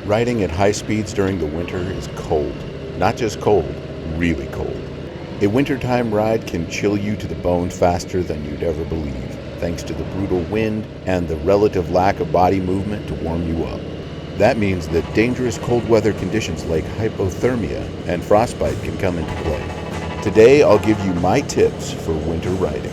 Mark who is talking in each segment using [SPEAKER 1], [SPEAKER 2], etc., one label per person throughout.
[SPEAKER 1] Riding at high speeds during the winter is cold. Not just cold, really cold. A wintertime ride can chill you to the bone faster than you'd ever believe, thanks to the brutal wind and the relative lack of body movement to warm you up. That means that dangerous cold weather conditions like hypothermia and frostbite can come into play. Today, I'll give you my tips for winter riding.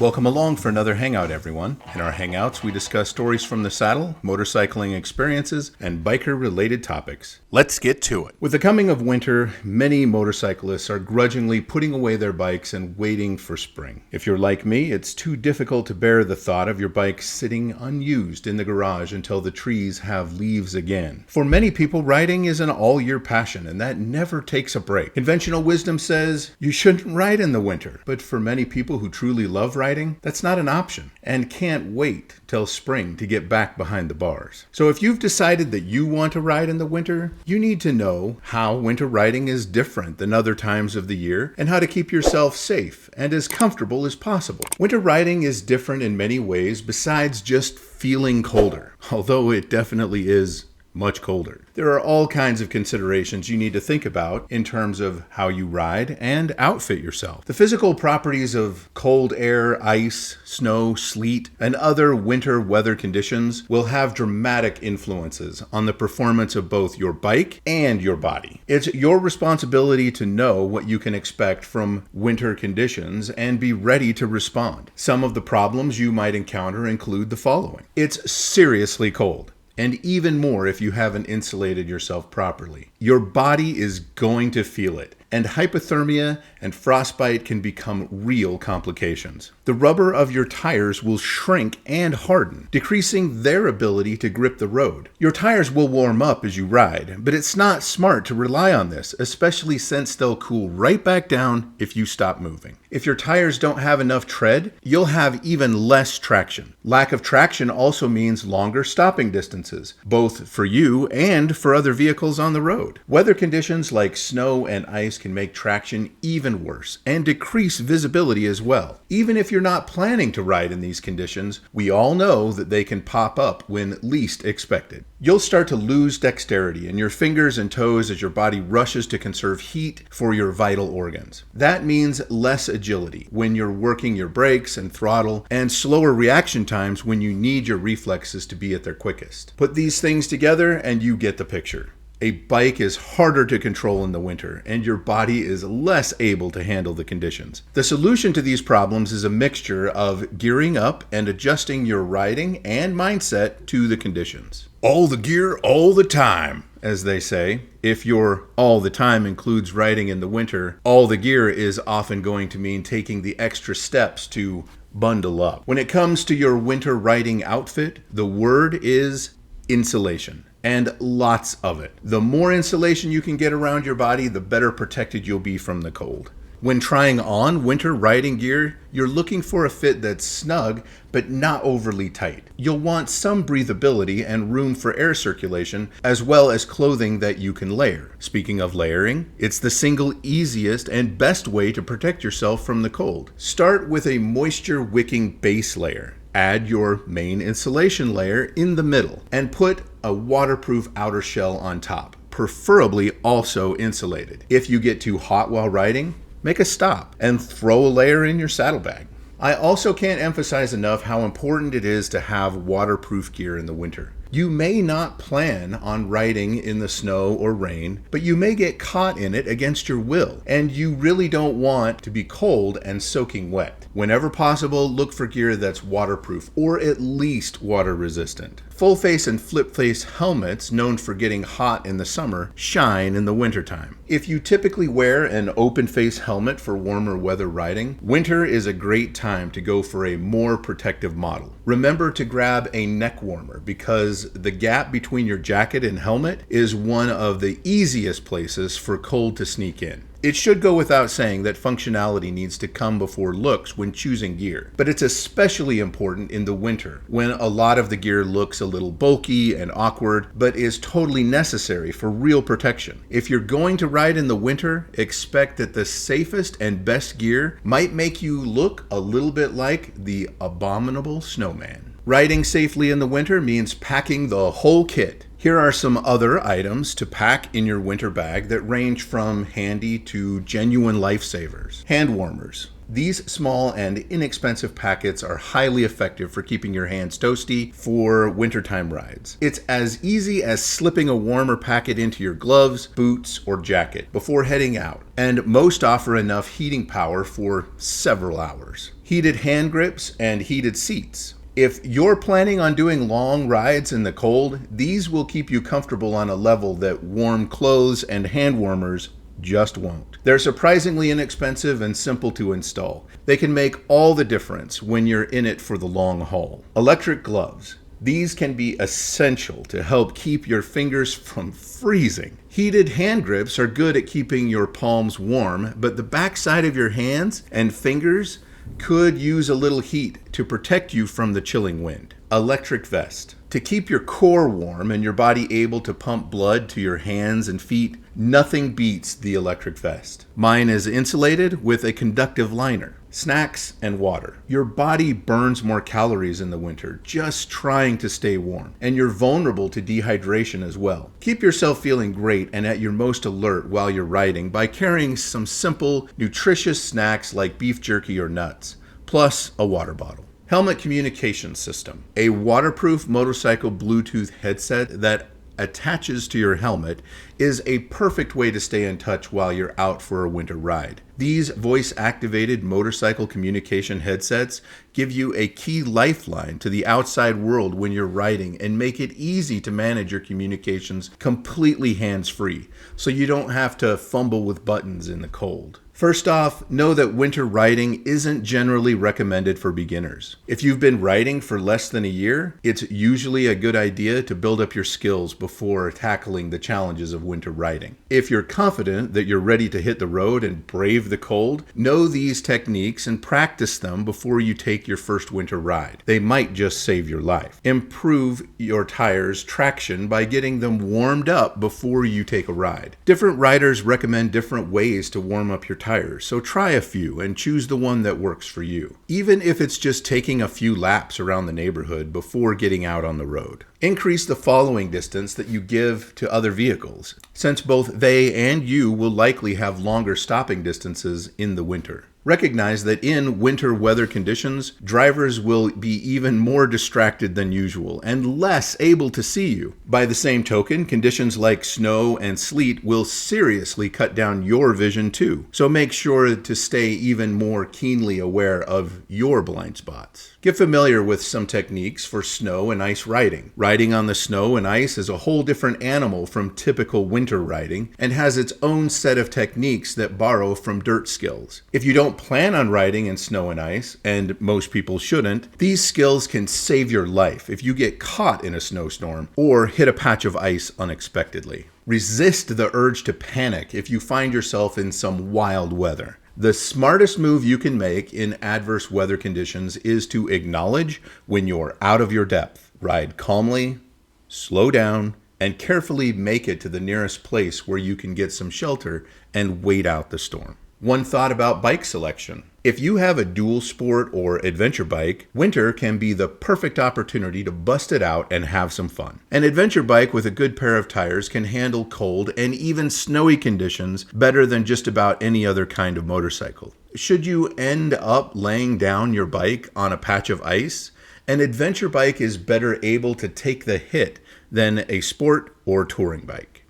[SPEAKER 2] Welcome along for another Hangout, everyone. In our Hangouts, we discuss stories from the saddle, motorcycling experiences, and biker-related topics. Let's get to it. With the coming of winter, many motorcyclists are grudgingly putting away their bikes and waiting for spring. If you're like me, it's too difficult to bear the thought of your bike sitting unused in the garage until the trees have leaves again. For many people, riding is an all-year passion, and that never takes a break. Conventional wisdom says you shouldn't ride in the winter, but for many people who truly love riding, that's not an option and can't wait till spring to get back behind the bars. So if you've decided that you want to ride in the winter, you need to know how winter riding is different than other times of the year and how to keep yourself safe and as comfortable as possible. Winter riding is different in many ways besides just feeling colder, although it definitely is much colder. There are all kinds of considerations you need to think about in terms of how you ride and outfit yourself. The physical properties of cold air, ice, snow, sleet, and other winter weather conditions will have dramatic influences on the performance of both your bike and your body. It's your responsibility to know what you can expect from winter conditions and be ready to respond. Some of the problems you might encounter include the following. It's seriously cold. And even more if you haven't insulated yourself properly. Your body is going to feel it, and hypothermia and frostbite can become real complications. The rubber of your tires will shrink and harden, decreasing their ability to grip the road. Your tires will warm up as you ride, but it's not smart to rely on this, especially since they'll cool right back down if you stop moving. If your tires don't have enough tread, you'll have even less traction. Lack of traction also means longer stopping distances, both for you and for other vehicles on the road. Weather conditions like snow and ice can make traction even worse and decrease visibility as well. Even if you're not planning to ride in these conditions, we all know that they can pop up when least expected. You'll start to lose dexterity in your fingers and toes as your body rushes to conserve heat for your vital organs. That means less agility when you're working your brakes and throttle, and slower reaction times when you need your reflexes to be at their quickest. Put these things together and you get the picture. A bike is harder to control in the winter, and your body is less able to handle the conditions. The solution to these problems is a mixture of gearing up and adjusting your riding and mindset to the conditions. All the gear, all the time, as they say. If your all the time includes riding in the winter, all the gear is often going to mean taking the extra steps to bundle up. When it comes to your winter riding outfit, the word is insulation. And lots of it. The more insulation you can get around your body, the better protected you'll be from the cold. When trying on winter riding gear, you're looking for a fit that's snug, but not overly tight. You'll want some breathability and room for air circulation, as well as clothing that you can layer. Speaking of layering, it's the single easiest and best way to protect yourself from the cold. Start with a moisture-wicking base layer. Add your main insulation layer in the middle and put a waterproof outer shell on top, preferably also insulated. If you get too hot while riding, make a stop and throw a layer in your saddlebag. I also can't emphasize enough how important it is to have waterproof gear in the winter. You may not plan on riding in the snow or rain, but you may get caught in it against your will, and you really don't want to be cold and soaking wet. Whenever possible, look for gear that's waterproof or at least water resistant. Full face and flip face helmets, known for getting hot in the summer, shine in the wintertime. If you typically wear an open face helmet for warmer weather riding, winter is a great time to go for a more protective model. Remember to grab a neck warmer because the gap between your jacket and helmet is one of the easiest places for cold to sneak in. It should go without saying that functionality needs to come before looks when choosing gear, but it's especially important in the winter when a lot of the gear looks a little bulky and awkward, but is totally necessary for real protection. If you're going to ride in the winter, expect that the safest and best gear might make you look a little bit like the abominable snowman. Riding safely in the winter means packing the whole kit. Here are some other items to pack in your winter bag that range from handy to genuine lifesavers. Hand warmers. These small and inexpensive packets are highly effective for keeping your hands toasty for wintertime rides. It's as easy as slipping a warmer packet into your gloves, boots, or jacket before heading out, and most offer enough heating power for several hours. Heated hand grips and heated seats. If you're planning on doing long rides in the cold, these will keep you comfortable on a level that warm clothes and hand warmers just won't. They're surprisingly inexpensive and simple to install. They can make all the difference when you're in it for the long haul. Electric gloves. These can be essential to help keep your fingers from freezing. Heated hand grips are good at keeping your palms warm, but the backside of your hands and fingers could use a little heat to protect you from the chilling wind. Electric vest. To keep your core warm and your body able to pump blood to your hands and feet, nothing beats the electric vest. Mine is insulated with a conductive liner. Snacks and water. Your body burns more calories in the winter just trying to stay warm, and you're vulnerable to dehydration as well. Keep yourself feeling great and at your most alert while you're riding by carrying some simple, nutritious snacks like beef jerky or nuts, plus a water bottle. Helmet communication system. A waterproof motorcycle Bluetooth headset that attaches to your helmet is a perfect way to stay in touch while you're out for a winter ride. These voice-activated motorcycle communication headsets give you a key lifeline to the outside world when you're riding and make it easy to manage your communications completely hands-free, so you don't have to fumble with buttons in the cold. First off, know that winter riding isn't generally recommended for beginners. If you've been riding for less than a year, it's usually a good idea to build up your skills before tackling the challenges of winter riding. If you're confident that you're ready to hit the road and brave the cold, know these techniques and practice them before you take your first winter ride. They might just save your life. Improve your tires' traction by getting them warmed up before you take a ride. Different riders recommend different ways to warm up your tires, so try a few and choose the one that works for you, even if it's just taking a few laps around the neighborhood before getting out on the road. Increase the following distance that you give to other vehicles, since both they and you will likely have longer stopping distances in the winter. Recognize that in winter weather conditions, drivers will be even more distracted than usual and less able to see you. By the same token, conditions like snow and sleet will seriously cut down your vision too, so make sure to stay even more keenly aware of your blind spots. Get familiar with some techniques for snow and ice riding. Riding on the snow and ice is a whole different animal from typical winter riding and has its own set of techniques that borrow from dirt skills. If you don't plan on riding in snow and ice, and most people shouldn't, these skills can save your life if you get caught in a snowstorm or hit a patch of ice unexpectedly. Resist the urge to panic if you find yourself in some wild weather. The smartest move you can make in adverse weather conditions is to acknowledge when you're out of your depth. Ride calmly, slow down, and carefully make it to the nearest place where you can get some shelter and wait out the storm. One thought about bike selection. If you have a dual sport or adventure bike, winter can be the perfect opportunity to bust it out and have some fun. An adventure bike with a good pair of tires can handle cold and even snowy conditions better than just about any other kind of motorcycle. Should you end up laying down your bike on a patch of ice, an adventure bike is better able to take the hit than a sport or touring bike.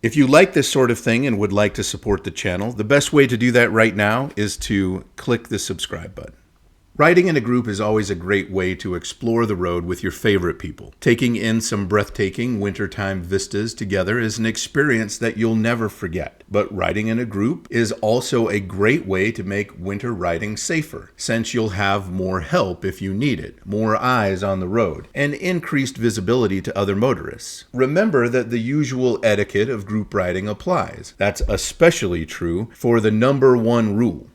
[SPEAKER 2] If you like this sort of thing and would like to support the channel, the best way to do that right now is to click the subscribe button. Riding in a group is always a great way to explore the road with your favorite people. Taking in some breathtaking wintertime vistas together is an experience that you'll never forget. But riding in a group is also a great way to make winter riding safer, since you'll have more help if you need it, more eyes on the road, and increased visibility to other motorists. Remember that the usual etiquette of group riding applies. That's especially true for the number one rule: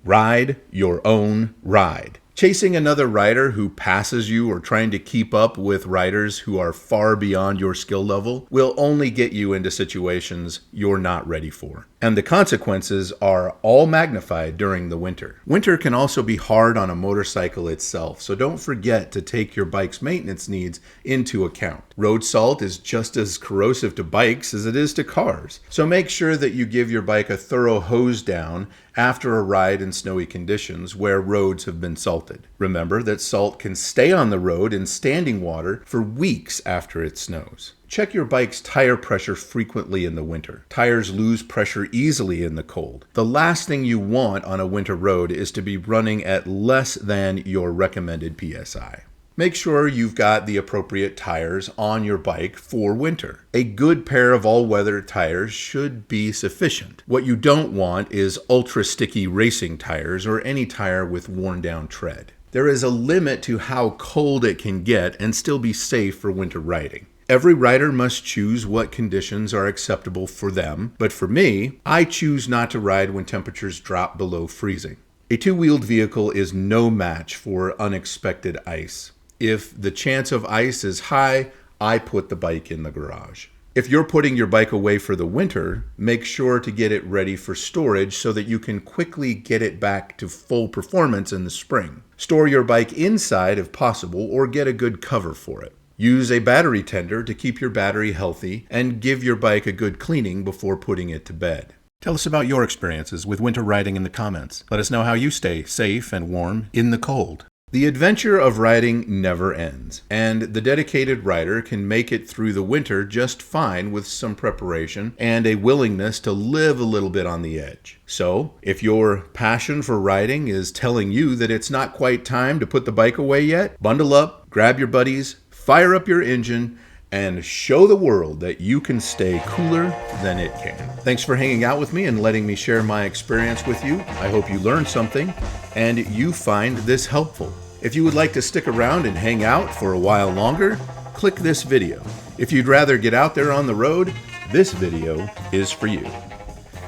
[SPEAKER 2] ride your own ride. Chasing another rider who passes you or trying to keep up with riders who are far beyond your skill level will only get you into situations you're not ready for. And the consequences are all magnified during the winter. Winter can also be hard on a motorcycle itself, so don't forget to take your bike's maintenance needs into account. Road salt is just as corrosive to bikes as it is to cars, so make sure that you give your bike a thorough hose down after a ride in snowy conditions where roads have been salted. Remember that salt can stay on the road in standing water for weeks after it snows. Check your bike's tire pressure frequently in the winter. Tires lose pressure easily in the cold. The last thing you want on a winter road is to be running at less than your recommended PSI. Make sure you've got the appropriate tires on your bike for winter. A good pair of all-weather tires should be sufficient. What you don't want is ultra-sticky racing tires or any tire with worn-down tread. There is a limit to how cold it can get and still be safe for winter riding. Every rider must choose what conditions are acceptable for them, but for me, I choose not to ride when temperatures drop below freezing. A two-wheeled vehicle is no match for unexpected ice. If the chance of ice is high, I put the bike in the garage. If you're putting your bike away for the winter, make sure to get it ready for storage so that you can quickly get it back to full performance in the spring. Store your bike inside if possible, or get a good cover for it. Use a battery tender to keep your battery healthy and give your bike a good cleaning before putting it to bed. Tell us about your experiences with winter riding in the comments. Let us know how you stay safe and warm in the cold. The adventure of riding never ends, and the dedicated rider can make it through the winter just fine with some preparation and a willingness to live a little bit on the edge. So, if your passion for riding is telling you that it's not quite time to put the bike away yet, bundle up, grab your buddies, fire up your engine, and show the world that you can stay cooler than it can. Thanks for hanging out with me and letting me share my experience with you. I hope you learned something and you find this helpful. If you would like to stick around and hang out for a while longer, click this video. If you'd rather get out there on the road, this video is for you.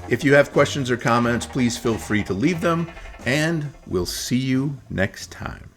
[SPEAKER 2] If you have questions or comments, please feel free to leave them, and we'll see you next time.